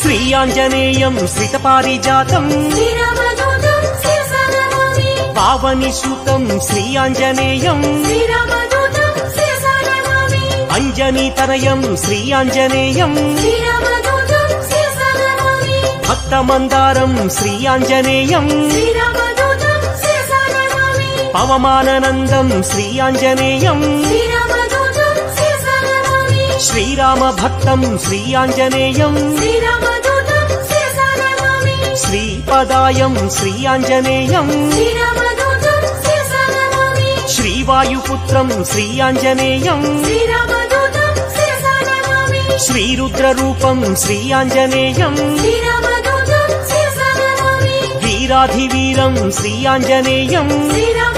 శ్రీ ఆంజనేయం శ్రితపారిజాతం శ్రీరామదూతం శిరసా నమామి పావని సూతం శ్రీ ఆంజనేయం శ్రీరామదూతం శిరసా నమామి అంజనీతనయం శ్రీ ఆంజనేయం శ్రీరామదూతం శిరసా నమామి భక్తమందారం శ్రీ ఆంజనేయం శ్రీరామదూతం శిరసా నమామి పవమాననందం శ్రీ ఆంజనేయం శ్రీరామదూతం శిరసా నమామి శ్రీరామ భక్తం శ్రీ ఆంజనేయం శ్రీరామదూతం శిరసా నమామి శ్రీపదాయం శ్రీ ఆంజనేయం శ్రీరామదూతం శిరసా నమామి శ్రీవాయుపుత్రం శ్రీ ఆంజనేయం శ్రీరామదూతం శిరసా నమామి శ్రీరుద్రరూపం శ్రీ ఆంజనేయం శ్రీరామదూతం శిరసా నమామి వీరాధివీరం శ్రీ ఆంజనేయం శ్రీరామ